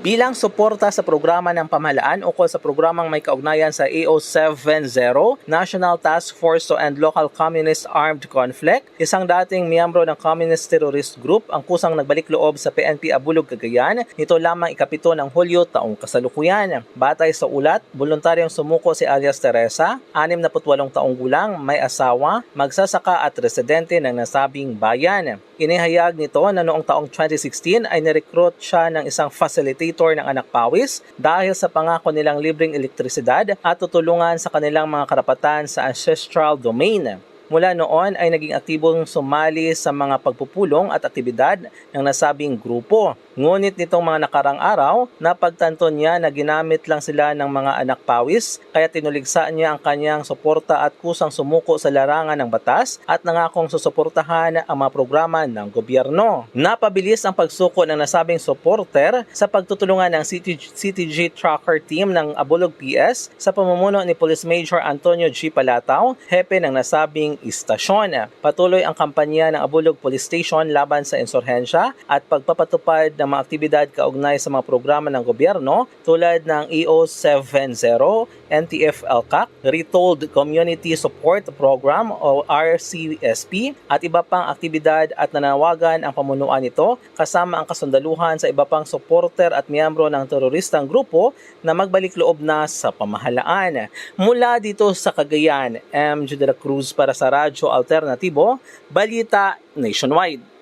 bilang suporta sa programa ng pamahalaan ukol sa programang may kaugnayan sa AO70, National Task Force to End Local Communist Armed Conflict. Isang dating miyembro ng Communist Terrorist Group ang kusang nagbalik loob sa PNP Abulog, Cagayan nito lamang ikapito ng Hulyo taong kasalukuyan. Batay sa ulat, voluntaryong sumuko si alias Teresa, 68 taong gulang, may asawa, magsasaka at residente ng nasabing bayan. Inihayag nito na noong taong 2016 ay nirecruit siya ng isang facilitator ng anak pawis dahil sa pangako nilang libreng elektrisidad at tutulungan sa kanilang mga karapatan sa ancestral domain. Mula noon ay naging aktibong sumali sa mga pagpupulong at aktibidad ng nasabing grupo. Ngunit nitong mga nakarang araw, napagtanto niya na ginamit lang sila ng mga anak pawis kaya tinuligsa niya ang kanyang suporta at kusang sumuko sa larangan ng batas at nangakong susuportahan ang mga programa ng gobyerno. Napabilis ang pagsuko ng nasabing supporter sa pagtutulungan ng CTG Tracker Team ng Abulog PS sa pamumuno ni Police Major Antonio G. Palatao, hepe ng nasabing istasyon. Patuloy ang kampanya ng Abulog Police Station laban sa insurhensya at pagpapatupad ng mga aktibidad kaugnay sa mga programa ng gobyerno tulad ng EO70, NTF-ELCAC, Retold Community Support Program o RCSP at iba pang aktibidad at nanawagan ang pamunuan nito kasama ang kasundaluhan sa iba pang supporter at miyembro ng teroristang grupo na magbalik loob na sa pamahalaan. Mula dito sa Cagayan, M. J. de la Cruz para sa Radyo Alternatibo, Balita Nationwide.